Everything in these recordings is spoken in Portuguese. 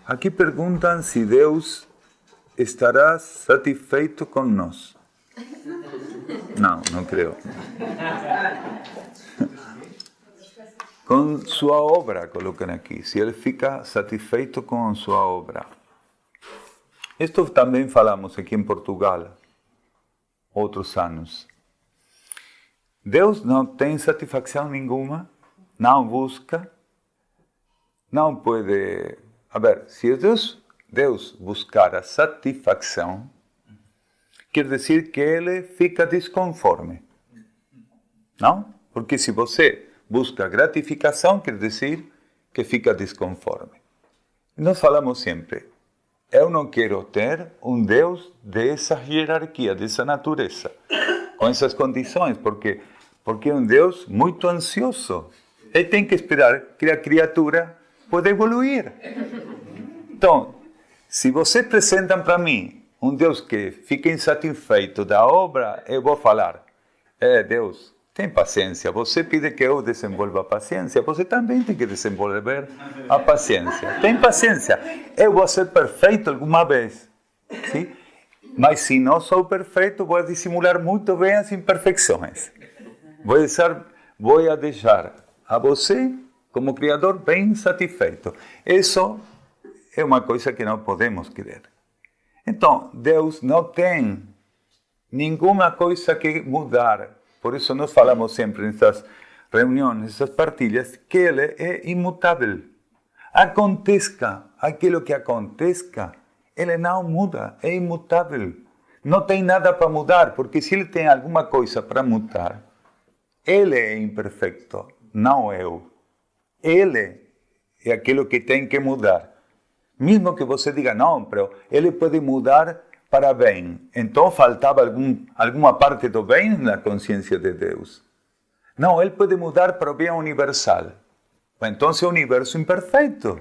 Aqui perguntam se Deus estará satisfeito com nós. Não creio. Com sua obra, colocam aqui. Se ele fica satisfeito com sua obra. Isto também falamos aqui em Portugal, outros anos. Deus não tem satisfação nenhuma, não busca, não pode... A ver, se Deus buscar a satisfação, quer dizer que ele fica desconforme. Não? Porque se você busca gratificação, quer dizer que fica desconforme. Nós falamos sempre, eu não quero ter um Deus dessa hierarquia, dessa natureza, com essas condições, porque é um Deus muito ansioso. Ele tem que esperar que a criatura possa evoluir. Então, se você apresenta para mim um Deus que fica insatisfeito da obra, eu vou falar, Deus, tem paciência. Você pede que eu desenvolva a paciência, você também tem que desenvolver a paciência. Tem paciência. Eu vou ser perfeito alguma vez. Sim? Mas se não sou perfeito, vou dissimular muito bem as imperfeições. Vou deixar a você, como Criador, bem satisfeito. Isso é uma coisa que não podemos querer. Então, Deus não tem nenhuma coisa que mudar. Por isso nós falamos sempre nessas reuniões, nessas partilhas, que Ele é imutável. Aconteça aquilo que aconteça, Ele não muda, é imutável. Não tem nada para mudar, porque se Ele tem alguma coisa para mudar, Ele é imperfeito, não eu. Ele é aquilo que tem que mudar. Mesmo que você diga, não, mas Ele pode mudar para bem. Então faltava alguma parte do bem na consciência de Deus. Não, Ele pode mudar para o bem universal. Então é o universo imperfeito.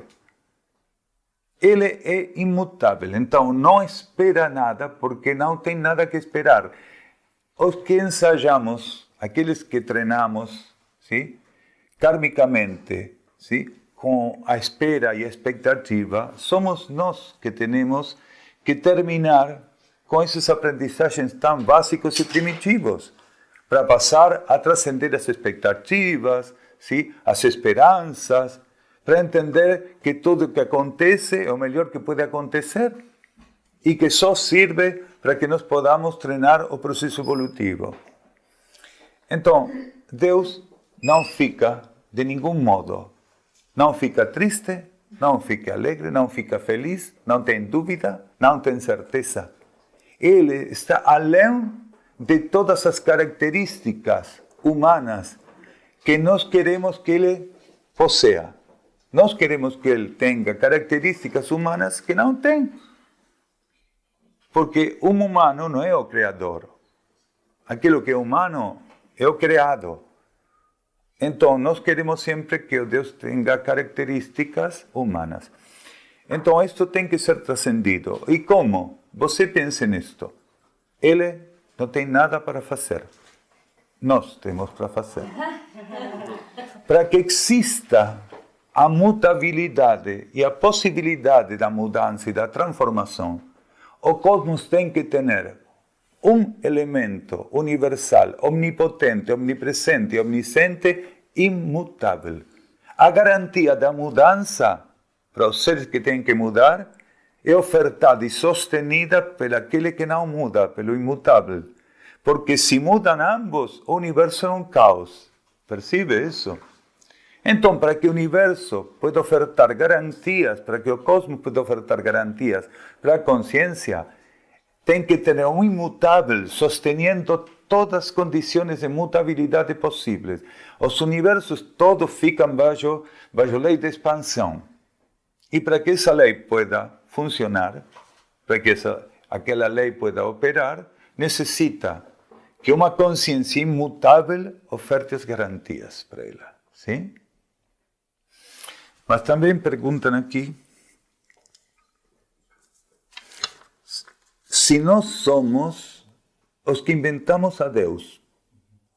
Ele é imutável. Então não espera nada, porque não tem nada que esperar. Os que ensajamos, aqueles que treinamos, ¿sí? Karmicamente, ¿sí? Com a espera e a expectativa, somos nós que temos que terminar com esses aprendizagens tão básicos e primitivos, para passar a transcender as expectativas, ¿sí? As esperanças, para entender que tudo que acontece é o melhor que pode acontecer e que só serve para que nós podamos treinar o processo evolutivo. Então, Deus não fica de nenhum modo. Não fica triste, não fica alegre, não fica feliz, não tem dúvida, não tem certeza. Ele está além de todas as características humanas que nós queremos que ele possua. Nós queremos que ele tenha características humanas que não tem. Porque um humano não é o Criador. Aquilo que é humano é o criado. Então, nós queremos sempre que o Deus tenha características humanas. Então, isto tem que ser transcendido. E como? Você pense nisto. Ele não tem nada para fazer. Nós temos para fazer. Para que exista a mutabilidade e a possibilidade da mudança e da transformação, o cosmos tem que ter um elemento universal, omnipotente, omnipresente e omnisciente, imutável. A garantia da mudança para os seres que têm que mudar é ofertada e sostenida pelo aquele que não muda, pelo imutável. Porque se mudam ambos, o universo é um caos. Percebe isso? Então, para que o universo possa ofertar garantias, para que o cosmos possa ofertar garantias para a consciência, tem que ter um imutável sustentando todas as condições de mutabilidade possíveis. Os universos todos ficam baixo lei de expansão. E para que essa lei possa funcionar, para que aquela lei possa operar, necessita que uma consciência imutável oferte as garantias para ela. Sim? Mas também perguntam aqui se nós somos os que inventamos a Deus.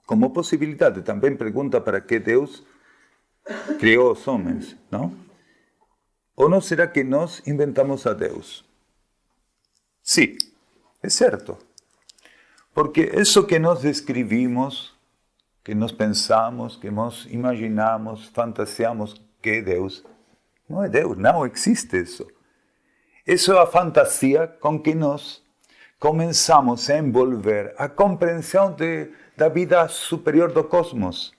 Como possibilidade, também pergunta para que Deus criou os homens, não? Ou não será que nós inventamos a Deus? Sim, é certo. Porque isso que nós descrevimos, que nós pensamos, que nós imaginamos, fantasiamos que é Deus, não é Deus, não existe isso. Isso é a fantasia com que nós começamos a envolver a compreensão da vida superior do cosmos.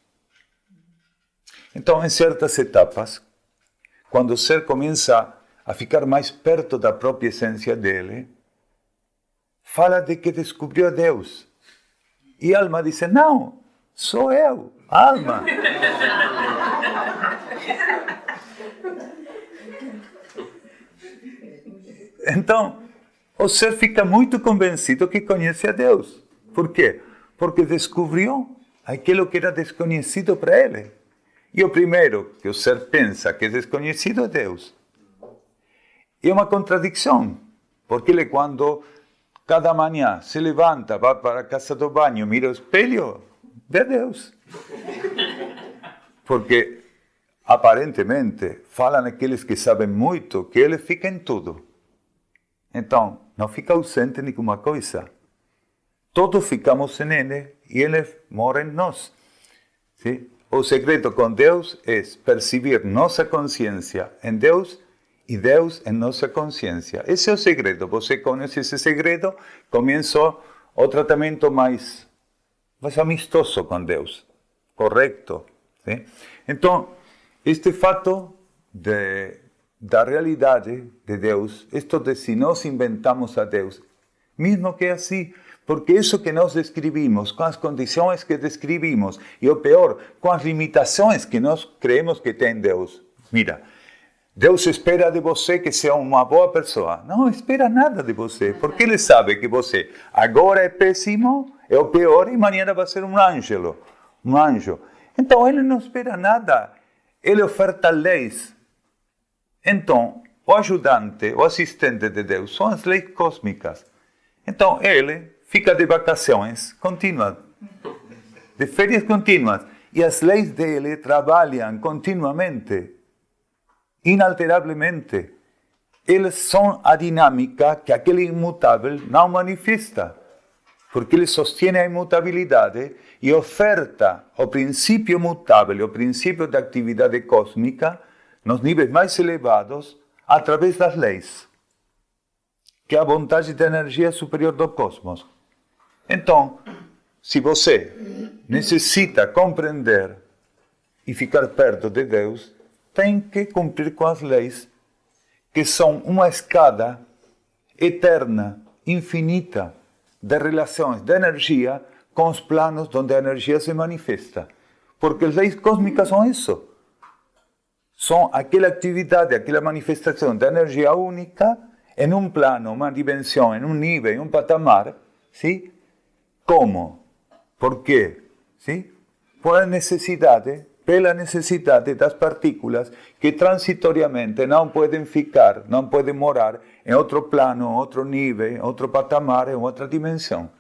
Então, em certas etapas, quando o ser começa a ficar mais perto da própria essência dele, fala de que descobriu a Deus. E a alma diz, não, sou eu, alma. Então, o ser fica muito convencido que conhece a Deus. Por quê? Porque descobriu aquilo que era desconhecido para ele. E o primeiro que o ser pensa que é desconhecido é Deus. É uma contradição, porque ele quando cada manhã se levanta, vai para a casa do banho, mira o espelho, vê Deus. Porque, aparentemente, falam aqueles que sabem muito que ele fica em tudo. Então, não fica ausente nenhuma coisa. Todos ficamos nele e ele mora em nós. Sim? O segredo com Deus é perceber nossa consciência em Deus e Deus em nossa consciência. Esse é o segredo. Você conhece esse segredo, começa o tratamento mais amistoso com Deus. Correto? Sim? Então, este fato da realidade de Deus, isto de se nós inventamos a Deus, mesmo que é assim, porque isso que nós descrevimos, com as condições que descrevimos, e o pior, com as limitações que nós creemos que tem Deus. Mira, Deus espera de você que seja uma boa pessoa. Não espera nada de você, porque Ele sabe que você agora é péssimo, é o pior, e amanhã vai ser um anjo. Então, Ele não espera nada. Ele oferta leis. Então, o ajudante, o assistente de Deus, são as leis cósmicas. Então, ele fica de vacações contínuas, de férias contínuas, e as leis dele trabalham continuamente, inalteravelmente. Eles são a dinâmica que aquele imutável não manifesta, porque ele sostiene a imutabilidade e oferta o princípio mutável, o princípio da atividade cósmica, nos níveis mais elevados, através das leis, que é a vontade da energia superior do cosmos. Então, se você necessita compreender e ficar perto de Deus, tem que cumprir com as leis, que são uma escada eterna, infinita, de relações de energia com os planos onde a energia se manifesta. Porque as leis cósmicas são isso. São aquela atividade, aquela manifestação da energia única em um plano, uma dimensão, em um nível, em um patamar. Sim? Como? Por quê? Sim? Pela necessidade das partículas que transitoriamente não podem ficar, não podem morar em outro plano, outro nível, outro patamar, em outra dimensão.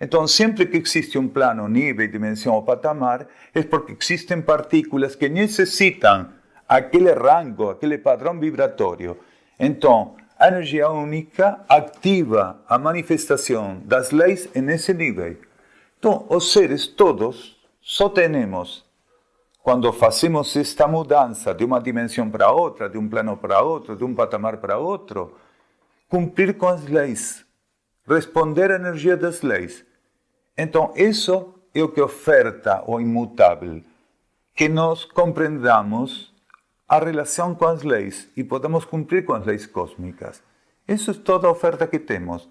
Então, sempre que existe um plano, nível, dimensão ou patamar, é porque existem partículas que necessitam aquele rango, aquele padrão vibratório. Então, a energia única ativa a manifestação das leis nesse nível. Então, os seres todos só temos, quando fazemos esta mudança de uma dimensão para outra, de um plano para outro, de um patamar para outro, cumprir com as leis, responder à energia das leis. Então, isso é o que oferta o imutável, que nós compreendamos a relação com as leis e podemos cumprir com as leis cósmicas. Isso é toda a oferta que temos.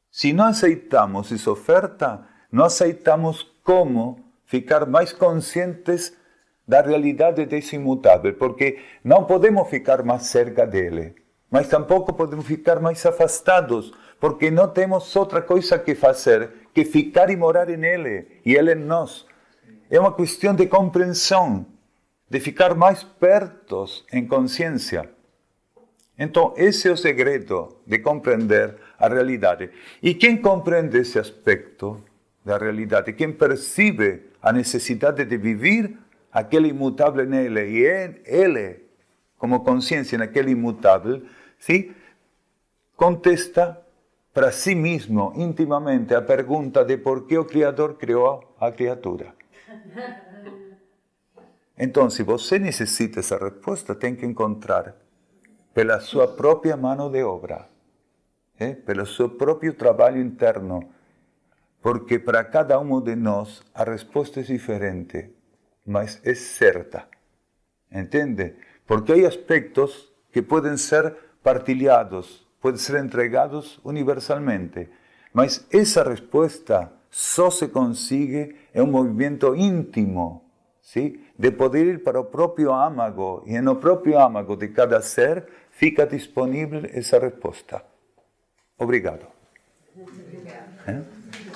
Se não aceitamos essa oferta, não aceitamos como ficar mais conscientes da realidade desse imutável, porque não podemos ficar mais cerca dele, mas tampouco podemos ficar mais afastados, porque não temos outra coisa que fazer que ficar e morar nele, e ele em nós. É uma questão de compreensão, de ficar mais perto em consciência. Então, esse é o segredo de compreender a realidade. E quem compreende esse aspecto da realidade, quem percebe a necessidade de viver aquele imutável nele, e ele como consciência naquele imutável, ¿sí? Contesta para si mesmo, intimamente, a pergunta de por que o Criador criou a criatura. Então, se você necessita essa resposta, tem que encontrar pela sua própria mão de obra, pelo seu próprio trabalho interno, porque para cada um de nós a resposta é diferente, mas é certa. Entende? Porque há aspectos que podem ser partilhados, podem ser entregados universalmente, mas essa resposta só se consegue em um movimento íntimo, ¿sí? De poder ir para o próprio âmago, e no próprio âmago de cada ser fica disponível essa resposta. Obrigado.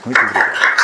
Muito obrigado.